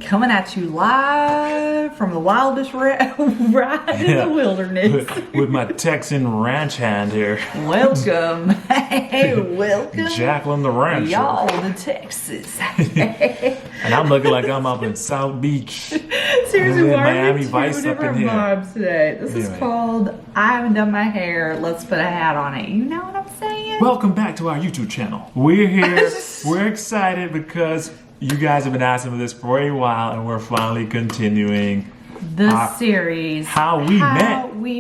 Coming at you live from the wildest ride in the wilderness. With my Texan ranch hand here. Welcome. Hey, welcome. Jaclyn the rancher. Y'all to Texas. And I'm looking like I'm up in South Beach. Seriously, why Miami are we Vice two up in different here. vibes today? This is called I haven't done my hair, let's put a hat on it. You know what I'm saying? Welcome back to our YouTube channel. We're here. We're excited because you guys have been asking for this for a while, and we're finally continuing the series How We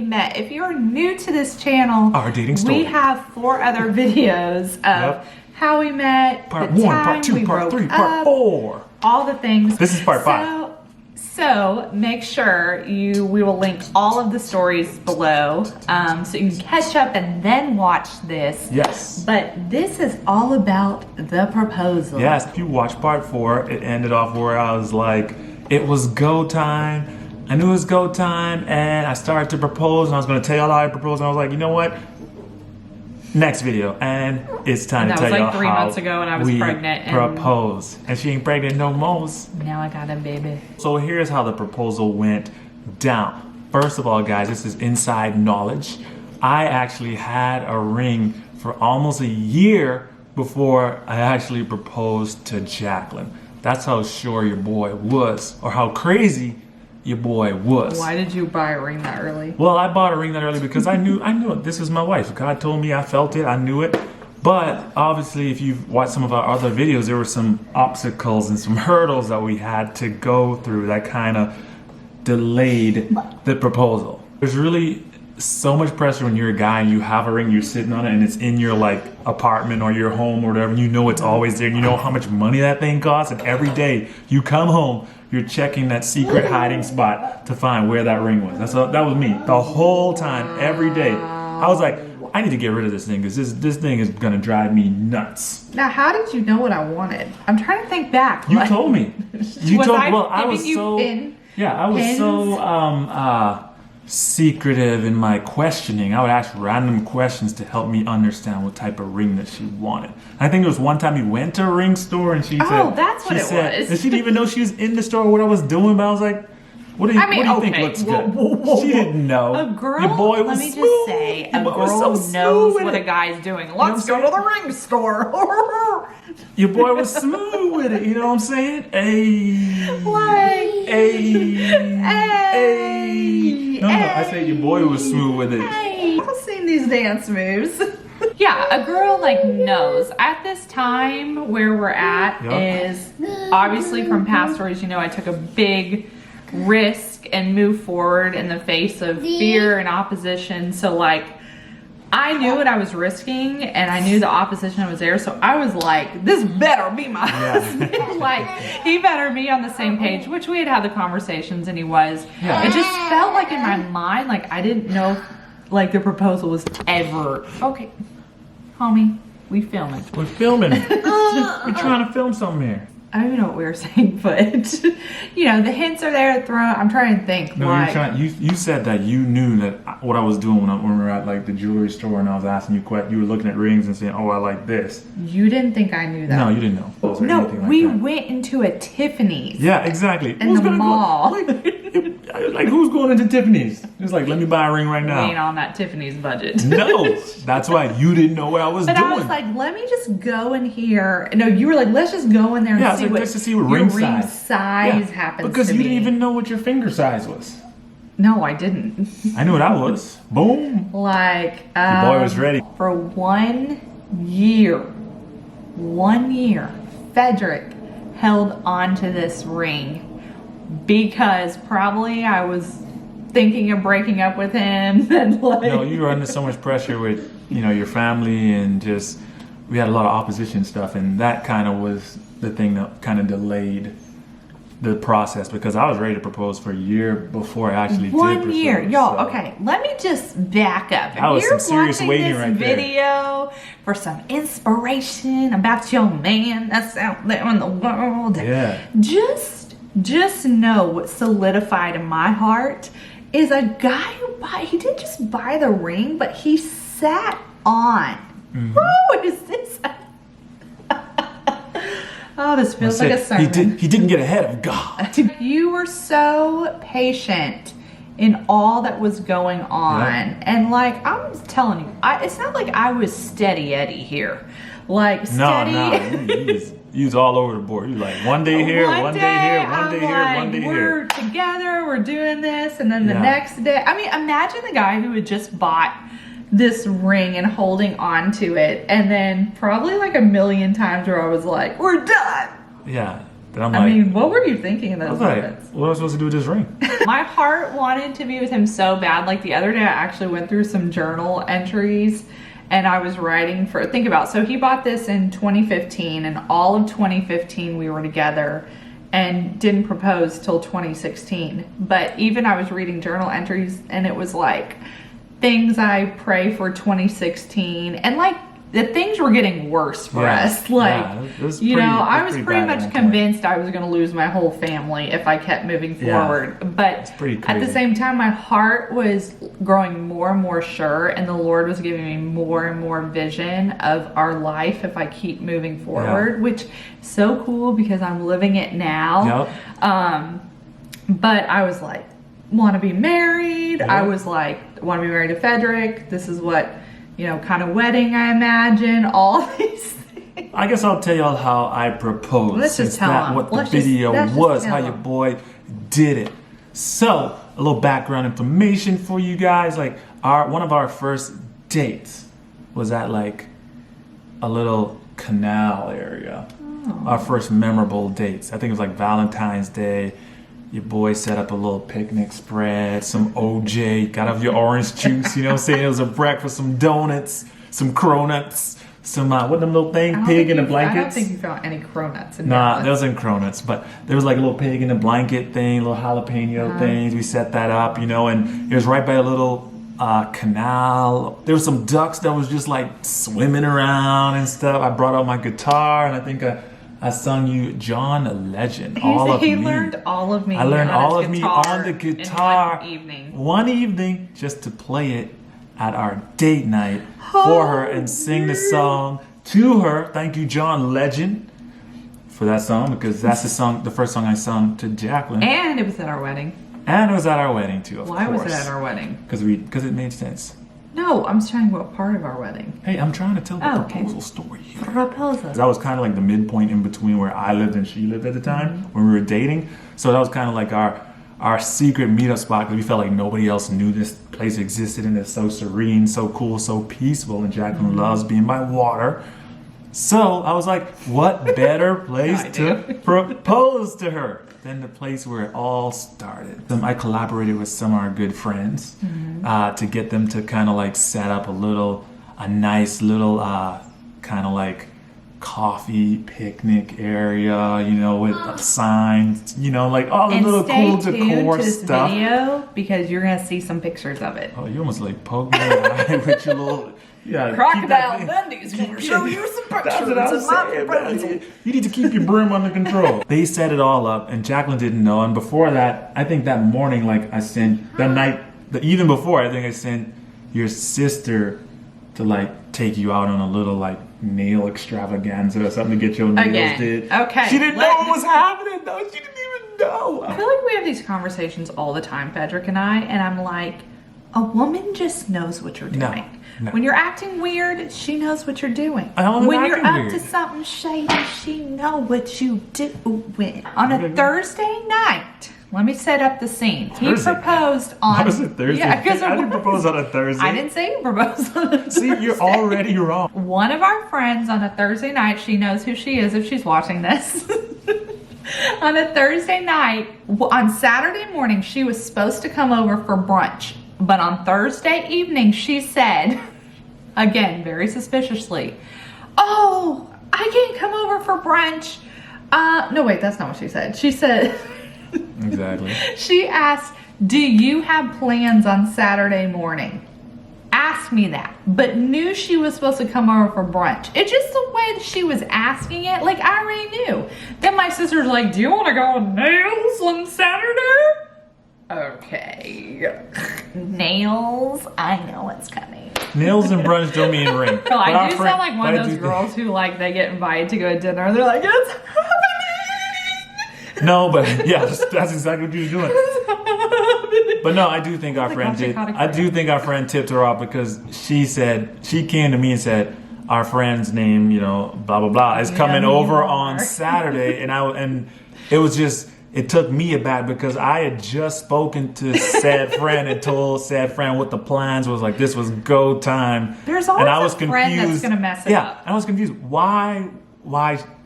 Met. If you're new to this channel, Our dating story. we have 4 other videos of how we met, Part the 1, time Part 2, we Part broke 3, Part up, 4. all the things. This is Part 5. So make sure we will link all of the stories below so you can catch up and then watch this. Yes. But this is all about the proposal. Yes, if you watch Part 4, it ended off where I was like, it was go time. I knew it was go time, and I started to propose, and I was going to tell y'all how I proposed, and I was like, you know what? Next video, and it's time to tell y'all That was like 3 months ago when I was pregnant. And propose, and she ain't pregnant no more. Now I got a baby. So here's how the proposal went down. First of all, guys, this is inside knowledge. I actually had a ring for almost a year before I actually proposed to Jaclyn. That's how sure your boy was, or how crazy your boy was. Why did you buy a ring that early? Well, I bought a ring that early because I knew it. This is my wife. God told me, I felt it, I knew it. But obviously, if you've watched some of our other videos, there were some obstacles and some hurdles that we had to go through that kind of delayed the proposal. There's really so much pressure when you're a guy and you have a ring, you're sitting on it, and it's in your like apartment or your home or whatever, and you know it's always there, and you know how much money that thing costs, and every day you come home, you're checking that secret hiding spot to find where that ring was. That was me the whole time, every day. I was like, I need to get rid of this thing because this thing is gonna drive me nuts. Now, how did you know what I wanted? I'm trying to think back. You told me. You told me. Well, I was so secretive in my questioning. I would ask random questions to help me understand what type of ring that she wanted. I think there was one time we went to a ring store and she said, "Oh, that's what it was." And she didn't even know she was in the store or what I was doing. But I was like, "What do you think looks good?" Whoa. She didn't know. A girl. Your boy was let me smooth. just say, a girl knows what a guy's doing. Let's go to the ring store. Your boy was smooth with it. You know what I'm saying? Hey. No, I said your boy was smooth with it. Hey, I've seen these dance moves. Yeah, a girl like knows. At this time where we're at is obviously from past stories, you know, I took a big risk and moved forward in the face of fear and opposition. So like, I knew what I was risking and I knew the opposition was there. So I was like, this better be my husband. Like, he better be on the same page, which we had the conversations and he was. It just felt like in my mind, like I didn't know if, like the proposal was ever. Okay, homie, we filming. We're filming. We're trying to film something here. I don't even know what we were saying, but you know, the hints are there to throw. I'm trying to think. No, you said that you knew that what I was doing when we were at like the jewelry store and I was asking you questions. You were looking at rings and saying, "Oh, I like this." You didn't think I knew that. No, you didn't know. No, we went into a Tiffany's. Yeah, exactly. In the mall. I was like, who's going into Tiffany's? It was like, let me buy a ring right now. We ain't on that Tiffany's budget. No, that's why you didn't know what I was doing. But I was like, let me just go in here. No, you were like, let's just go in there and see what just to see what ring size happens because to you me. didn't even know what your finger size was. No, I didn't. I knew what I was. Boom. Like, your boy was ready. For 1 year, Fedrick held onto this ring because probably I was thinking of breaking up with him and like. No, you were under so much pressure with, you know, your family and just, we had a lot of opposition stuff, and that kind of was the thing that kind of delayed the process because I was ready to propose for a year before I actually did propose. 1 year, y'all. Okay, let me just back up. That was some serious waiting right there. Video for some inspiration about your man that's out there in the world. Yeah. Just know what solidified in my heart is a guy who he didn't just buy the ring, but he sat on. Who is this? Oh, this feels like a sermon. He didn't get ahead of God. You were so patient in all that was going on. Yep. And like, I'm telling you, it's not like I was steady Eddie here. Like, steady. No. You was all over the board. You like one day here, one day here, one day here, one day here. We're together, we're doing this, and then the next day. I mean, imagine the guy who had just bought this ring and holding on to it, and then probably like a million times where I was like, we're done. Yeah. Then I mean, what were you thinking in those moments? What am I supposed to do with this ring? My heart wanted to be with him so bad. Like the other day, I actually went through some journal entries and I was writing for, think about, so he bought this in 2015 and all of 2015 we were together and didn't propose till 2016. But even I was reading journal entries and it was like things I pray for 2016 and like the things were getting worse for us. Like, I was pretty much convinced I was going to lose my whole family if I kept moving forward. But at the same time, my heart was growing more and more sure, and the Lord was giving me more and more vision of our life if I keep moving forward, which is so cool because I'm living it now. But I was like, want to be married. I was like, want to be married to Fedrick. This is what, kind of wedding I imagine, all these things. I guess I'll tell y'all how I proposed. Let's just tell them. What the video was, how your boy did it. So, a little background information for you guys. Like, one of our first dates was at like a little canal area. Our first memorable dates. I think it was like Valentine's Day. Your boy set up a little picnic spread, some OJ, got out your orange juice, you know what I'm saying? It was a breakfast, some donuts, some cronuts, some, what them little thing, pig in the blankets? I don't think you found any cronuts in Nah, there wasn't cronuts, but there was like a little pig in the blanket thing, little jalapeno things. We set that up, and it was right by a little canal. There were some ducks that was just like swimming around and stuff. I brought out my guitar and I think I sung you John Legend. He learned all of me. I learned all of me on the guitar in one evening just to play it at our date night for her and sing the song to her. Thank you, John Legend, for that song because that's the first song I sung to Jaclyn. And it was at our wedding. And it was at our wedding too, of course. Why was it at our wedding? Because it made sense. No, I'm trying to go part of our wedding. Hey, I'm trying to tell the proposal story here. Proposal. That was kind of like the midpoint in between where I lived and she lived at the time when we were dating. So that was kind of like our secret meetup spot because we felt like nobody else knew this place existed and it's so serene, so cool, so peaceful. And Jaclyn loves being by water. So I was like, what better place to propose to her than the place where it all started? I collaborated with some of our good friends to get them to kind of like set up a nice little kind of like coffee picnic area, with signs, like all the little cool decor stuff. Video because you're gonna see some pictures of it. Oh, you almost like poked me in the eye with your little. Yeah, Crocodile Dundee's gonna show you some pictures. That's what I was saying, man. You need to keep your broom under control. They set it all up, and Jaclyn didn't know. And before that, I think that morning, like I sent that night, even before, I think I sent your sister to like take you out on a little like nail extravaganza or something to get your nails did. Okay. She didn't know what was happening. though. She didn't even know. I feel like we have these conversations all the time, Fedrick and I, and I'm like, a woman just knows what you're doing. No. When you're acting weird, she knows what you're doing. When you're up to something shady, she knows what you doing. On a Thursday night, let me set up the scene. He proposed on... What was it, Thursday? Yeah, because I didn't propose on a Thursday. I didn't say you proposed on a Thursday. See, you're already wrong. One of our friends on a Thursday night, she knows who she is if she's watching this. On a Thursday night, on Saturday morning, she was supposed to come over for brunch. But on Thursday evening, she said, again, very suspiciously, oh, I can't come over for brunch. No, wait, that's not what she said. She said... Exactly. She asked, do you have plans on Saturday morning? Asked me that, but knew she was supposed to come over for brunch. It's just the way that she was asking it. Like, I already knew. Then my sister's like, do you want to go with nails on Saturday? Okay. Nails? I know what's coming. Nails and brunch don't mean ring. No, I do sound like one of those girls who like they get invited to go to dinner. They're like, it's happening. No, but yeah, that's exactly what you were doing. But no, I do think our friend did. I do think our friend tipped her off because she came to me and said, our friend's name, you know, blah blah blah, is coming over on Saturday, and it was just. It took me aback because I had just spoken to said friend and told said friend what the plans was. Like, this was go time. There's always a friend that's gonna mess it up. Yeah, I was confused. Why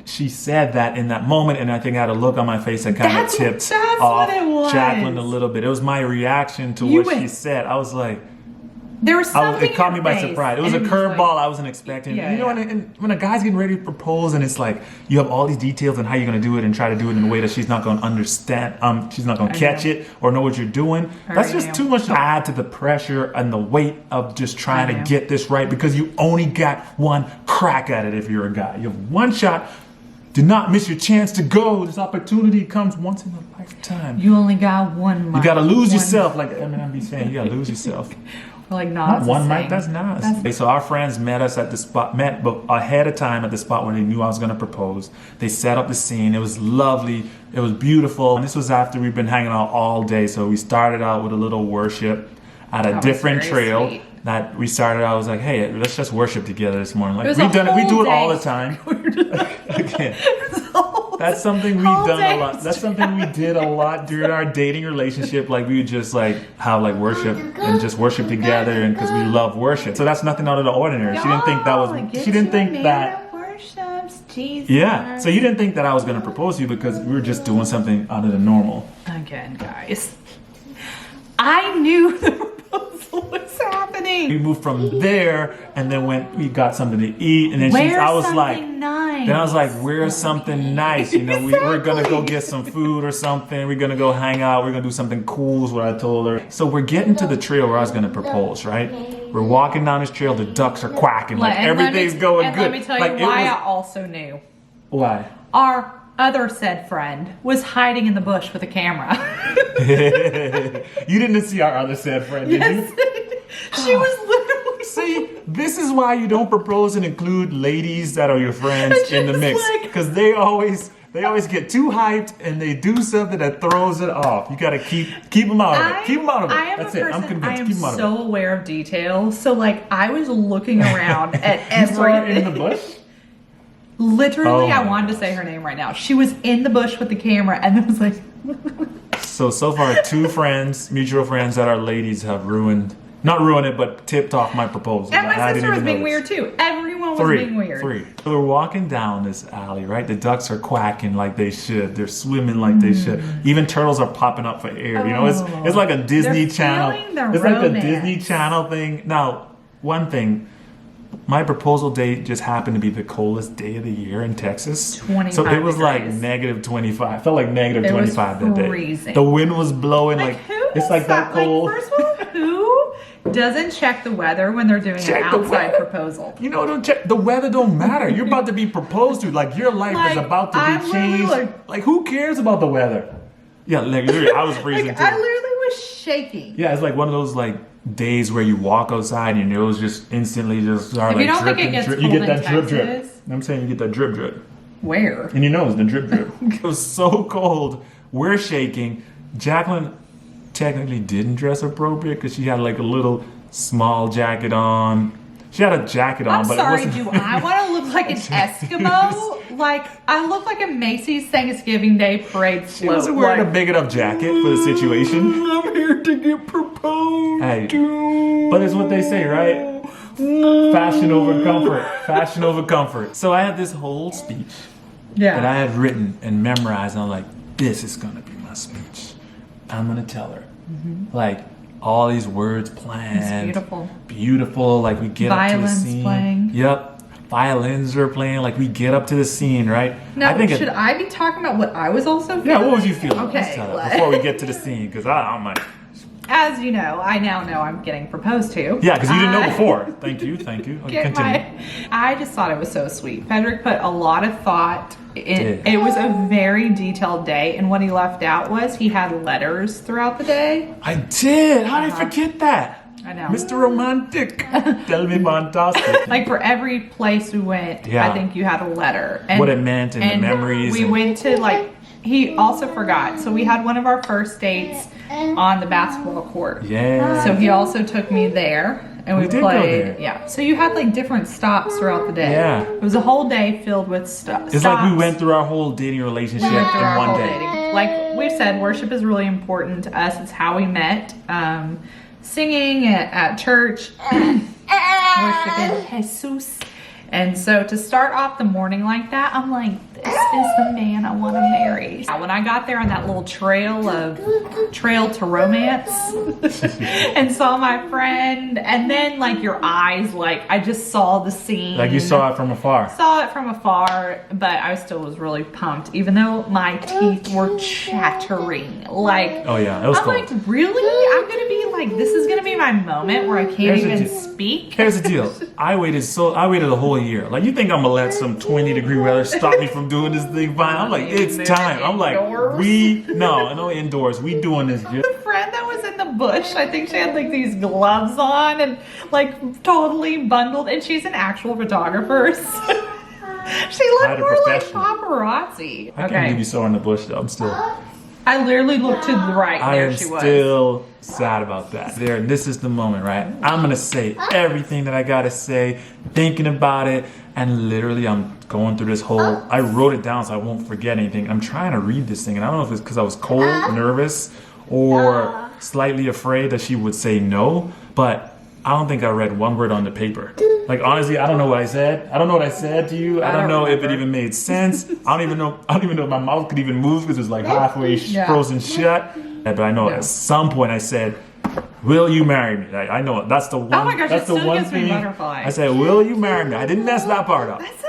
she said that in that moment, and I think I had a look on my face that kind of tipped off Jaclyn a little bit. It was my reaction to what she said. I was like, there was something. It caught me by surprise. It was a curveball I wasn't expecting. Yeah, you know, and when a guy's getting ready to propose, and it's like you have all these details on how you're going to do it, and try to do it in a way that she's not going to understand. She's not going to catch it or know what you're doing. That's just too much to add to the pressure and the weight of just trying to get this right, because you only got one crack at it. If you're a guy, you have one shot. Do not miss your chance to go. This opportunity comes once in a lifetime. You only got one. You got to lose yourself, like Eminem be saying. You got to lose yourself. Like not one mic, that's Nas. So our friends met us at the spot, but ahead of time at the spot where they knew I was going to propose. They set up the scene. It was lovely. It was beautiful. And this was after we've been hanging out all day. So we started out with a little worship at a different trail. Sweet. That we started out, I was like, hey, let's just worship together this morning. Like we do it all the time. Again. That's something we've done a lot. That's something we did a lot during our dating relationship. Like we would just like have like worship and just worship together, and because we love worship. So that's nothing out of the ordinary. She didn't think that was. She didn't think that. Worships Jesus. Yeah. So you didn't think that I was going to propose to you because we were just doing something out of the normal. Again, guys, I knew the proposal was happening. We moved from there, and then we got something to eat, and then I was like, nice. Then I was like, where's something nice? You know, we're gonna go get some food or something. We're gonna go hang out. We're gonna do something cool is what I told her. So we're getting to the trail where I was gonna propose, right? We're walking down this trail. The ducks are quacking. Like everything's going good. Let me tell you why I also knew. Why? Our other said friend was hiding in the bush with a camera. You didn't see our other said friend, did you? She was literally. See, this is why you don't propose and include ladies that are your friends in the mix, because they always get too hyped and they do something that throws it off. You got to keep them out of it. Keep them out of it. That's it. I'm convinced. I am so aware of details. So like I was looking around at everything. You saw her in the bush? Literally, I wanted to say her name right now. She was in the bush with the camera, and it was like. So far, 2 friends, mutual friends that are ladies, have not ruined it, but tipped off my proposal. And my sister was being weird too. Everyone was being weird. 3. So we're walking down this alley, right? The ducks are quacking like they should. They're swimming like they should. Even turtles are popping up for air. You know, it's like a Disney Channel. It's like a Disney Channel thing. Now, one thing. My proposal date just happened to be the coldest day of the year in Texas. 25 So it was like degrees. negative 25. Felt like negative 25 that day. Freezing. The wind was blowing it's like that cold. Like, first of all, who doesn't check the weather when they're doing an outside proposal? You know, don't check the weather. Don't matter. You're about to be proposed to. Like your life is about to be changed. Like who cares about the weather? Yeah, like literally, I was freezing too. I literally was shaking. Yeah, it's like one of those like days where you walk outside and your nose just instantly just start like dripping. You get that drip drip. I'm saying you get that drip drip. Where? In your nose, the drip drip. It was so cold. We're shaking. Jaclyn technically didn't dress appropriate because she had like a little small jacket on. She had a jacket on, but sorry, it wasn't. do I want to look like an Eskimo? Like, I look like a Macy's Thanksgiving Day parade float. She wasn't wearing a big enough jacket for the situation. I'm here to get proposed to. But it's what they say, right? Fashion over comfort. Fashion over comfort. So I had this whole speech that I had written and memorized, and I'm like, this is going to be my speech. I'm going to tell her. Like, all these words planned. It's beautiful. Beautiful. Like, we get up to the scene. Playing. Yep. Violins are playing. Like, we get up to the scene, right? Now, should I be talking about what I was also feeling? Yeah, what was you feeling? Okay. Before we get to the scene, because I'm like... As you know, I now know I'm getting proposed to. Yeah, because you didn't know before. Thank you. Okay, continue. I just thought it was so sweet. Fedrick put a lot of thought. It was a very detailed day, and what he left out was he had letters throughout the day. I did. How did I forget that? I know. Mr. Romantic. Tell me fantastic. Like for every place we went, I think you had a letter. And, what it meant and the memories. We went to like, he also forgot. So we had one of our first dates on the basketball court. Yeah. So he also took me there. And we did played. go there. Yeah. So you had like different stops throughout the day. Yeah. It was a whole day filled with stuff. It's like we went through our whole dating relationship in one day. Like we've said, worship is really important to us. It's how we met. Singing at church, worshiping Jesus. And so to start off the morning like that, I'm like, this is the man I want to marry. When I got there on that little trail to romance and saw my friend, and then like your eyes, like I just saw the scene. Like you saw it from afar. Saw it from afar, but I still was really pumped, even though my teeth were chattering. Like, oh yeah, it was cool. I'm like, really? I'm gonna be like, this is gonna be my moment where I can't even speak. Here's the deal. I waited a whole year. Like, you think I'm gonna let some 20-degree weather stop me from doing this thing? Fine. I'm like, it's time. I'm like, no indoors. We doing this. The friend that was in the bush, I think she had like these gloves on and like totally bundled, and she's an actual photographer. She looked more like paparazzi. I can't believe you saw her in the bush though. I'm still. I literally looked to the right. There she was. I am still sad about that. This is the moment, right? I'm gonna say everything that I gotta say, thinking about it, and literally I'm going through this whole. I wrote it down so I won't forget anything. I'm trying to read this thing, and I don't know if it's because I was cold, nervous, or slightly afraid that she would say no, but I don't think I read one word on the paper. Like, honestly, I don't know what I said. I don't know what I said to you. I don't know if it even made sense. I don't even know if my mouth could even move because it was like halfway frozen shut. But I know at some point I said, will you marry me? I know that's the one. Oh my gosh, that's the one thing. I said, will you marry me? I didn't mess that part up. That's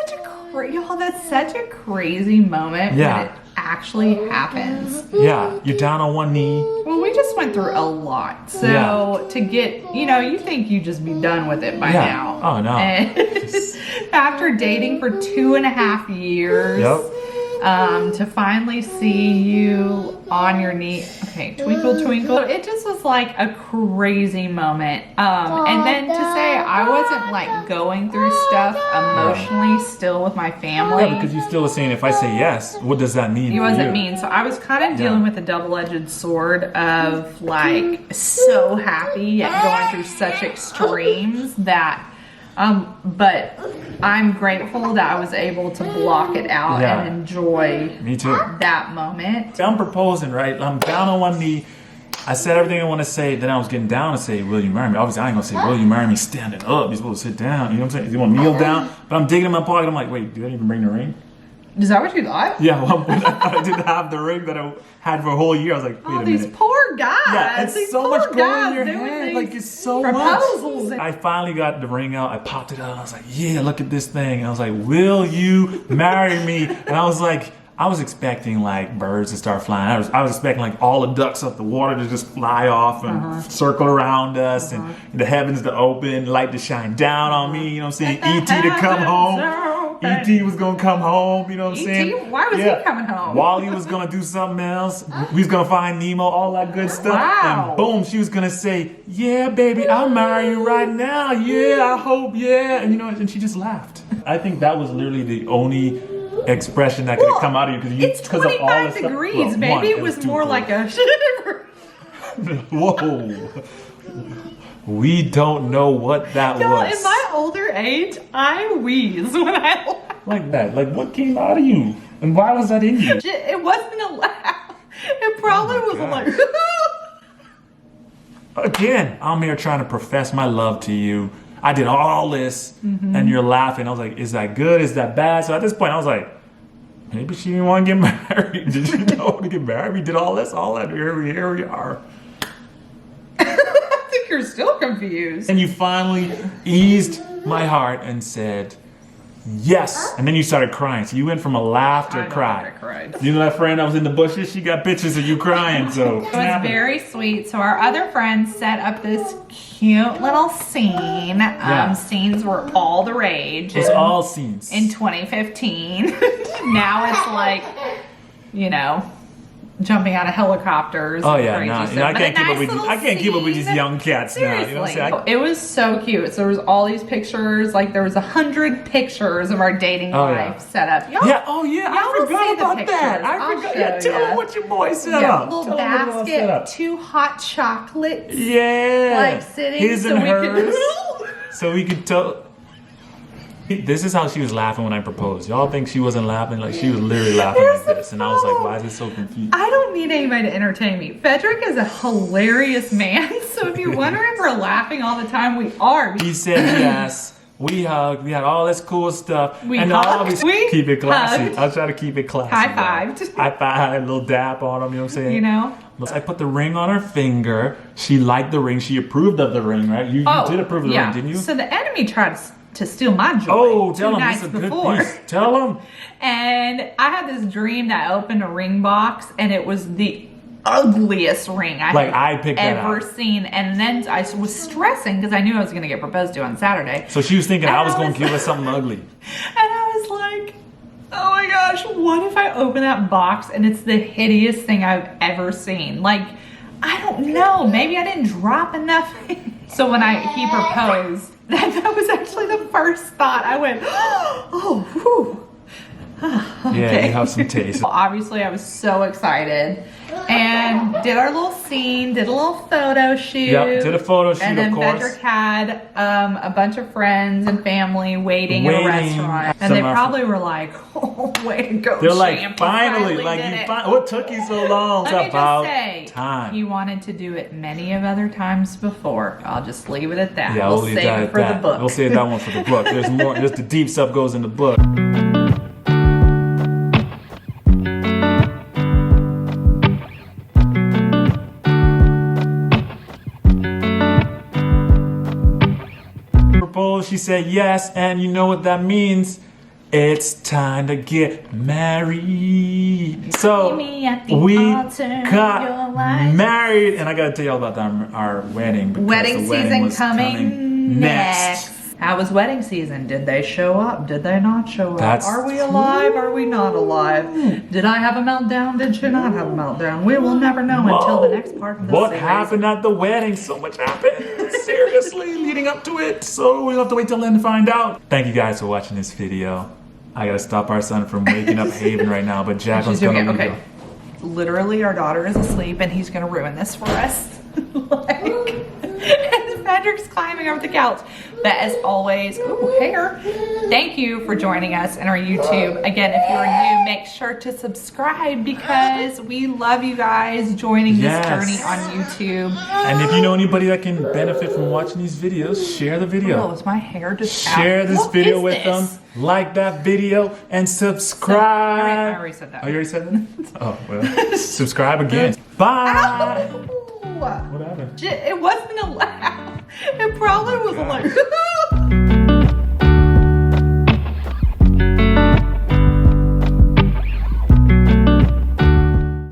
such a crazy moment when it actually happens. Yeah, you're down on one knee. Well, we just went through a lot. So to get, you think you'd just be done with it by now. Oh, no. And after dating for 2.5 years, to finally see you on your knee. Okay, twinkle, twinkle. It just was like a crazy moment. And then to say I wasn't like going through stuff emotionally still with my family. Yeah, because you still were saying, if I say yes, what does that mean? It wasn't mean. So I was kind of dealing with a double-edged sword of like so happy yet going through such extremes that but I'm grateful that I was able to block it out and enjoy that moment. I'm proposing, right? I'm down on one knee. I said everything I want to say. Then I was getting down to say, will you marry me? Obviously, I ain't going to say, will you marry me standing up? You're supposed to sit down. You know what I'm saying? You want to kneel down? But I'm digging in my pocket. I'm like, wait, did I even bring the ring? Is that what you thought? Yeah, well, I didn't have the ring that I had for a whole year. I was like, wait a minute. These poor guys. Yeah, it's so much going in your head. Like, it's so proposals. Much. I finally got the ring out. I popped it out. I was like, yeah, look at this thing. And I was like, will you marry me? And I was like, I was expecting like birds to start flying. I was expecting like all the ducks up the water to just fly off and circle around us and the heavens to open, light to shine down on me. You know what I'm saying? E.T. to come home. E.T. was gonna come home, you know what I'm saying? Why was he coming home? Wally was gonna do something else. We was gonna find Nemo, all that good stuff. Wow. And boom, she was gonna say, yeah, baby, I'll marry you right now. Yeah, I hope, yeah. And and she just laughed. I think that was literally the only expression that could come out of you it's 25 degrees, baby. It was more like a whoa. We don't know what that was. In my older age, I wheeze when I laugh. Like that. Like, what came out of you? And why was that in you? It wasn't a laugh. It probably was like... Again, I'm here trying to profess my love to you. I did all this, and you're laughing. I was like, is that good? Is that bad? So at this point, I was like, maybe she didn't want to get married. Did you know to get married? We did all this, all that. Here we are. I think you're still confused. And you finally eased my heart and said, yes. And then you started crying. So you went from a laugh to a cry. I cried. You know that friend that was in the bushes? She got pictures of you crying. So it was very sweet. So our other friends set up this cute little scene. Scenes were all the rage. It's all scenes. In 2015. Now it's like, jumping out of helicopters. Oh and yeah, crazy no, stuff. you know, I But can't a keep up nice with little I can't keep up with these scene. young cats now. You know what I'm Seriously. saying? It was so cute. So there was all these pictures, like there was 100 pictures of our dating life set up. Y'all, Yeah, oh yeah, y'all I will forgot see the about that. pictures. I I'll forgot. show Yeah, tell ya. them what your boy set Yeah, up. little Tell 'em what it was set basket, up. 2 hot chocolates. Yeah. Like sitting His so and we hers. could So we could tell. This is how she was laughing when I proposed. Y'all think she wasn't laughing? Like she was literally laughing Here's like this. And I was like, the why is it so confused? I don't need anybody to entertain me. Fedrick is a hilarious man. So if you're wondering if we're laughing all the time, we are. He said yes. We hugged. We had all this cool stuff. We and hugged. obviously We keep it classy. hugged. I'll try to keep it classy. High-fived. High five, a little dap on him. You know what I'm saying? You know? I put the ring on her finger. She liked the ring. She approved of the ring, right? You did approve of the ring, didn't you? So the enemy tried to steal my joy. Oh, 2 tell him nights this is a before. good piece. Tell him. And I had this dream that I opened a ring box and it was the ugliest ring I picked that ever out. seen. And then I was stressing because I knew I was going to get proposed to on Saturday. So she was thinking And I was I going was to give her something ugly. And I was like, oh my gosh, what if I open that box and it's the hideous thing I've ever seen? Like, I don't know. Maybe I didn't drop enough. So when he proposed, that was actually the first thought. I went, oh, whew. Yeah, you have some taste. Well, obviously, I was so excited and did our little scene, did a little photo shoot. Yep, did a photo shoot, and then of course. Fedrick had a bunch of friends and family waiting in a restaurant. And they probably were like, oh, way to go, They're like, champ. finally, like, what took you so long? Let me It's about just say, time. he wanted to do it many of other times before. I'll just leave it at that. Yeah, we'll leave save that it at for that. the book. We'll save that one for the book. There's more. There's the deep stuff goes in the book. Proposed. She said yes, and you know what that means. It's time to get married. So me at the we altar of your got life. married, and I gotta tell you all about our wedding. Because Wedding the wedding season was coming next. How was wedding season? Did they show up? Did they not show up? That's Are we alive? Are we not alive? Did I have a meltdown? Did she not have a meltdown? We will never know until the next part of the What series. happened at the wedding? So much happened. Seriously, leading up to it. So we'll have to wait till then to find out. Thank you guys for watching this video. I gotta stop our son from waking up Haven right now, but Jaclyn's She's doing gonna it. Okay. Literally, our daughter is asleep and he's gonna ruin this for us. And Fedrick's climbing over the couch. But as always, ooh, hair. Thank you for joining us in our YouTube. Again, if you're new, make sure to subscribe because we love you guys joining this journey on YouTube. And if you know anybody that can benefit from watching these videos, share the video. Oh, is my hair just Share out? this What video is with this? them. Like that video and subscribe. I already said that. Oh, you already said that? Oh, well. Subscribe again. Bye. Ow! What happened? It wasn't a laugh. It probably was God. like.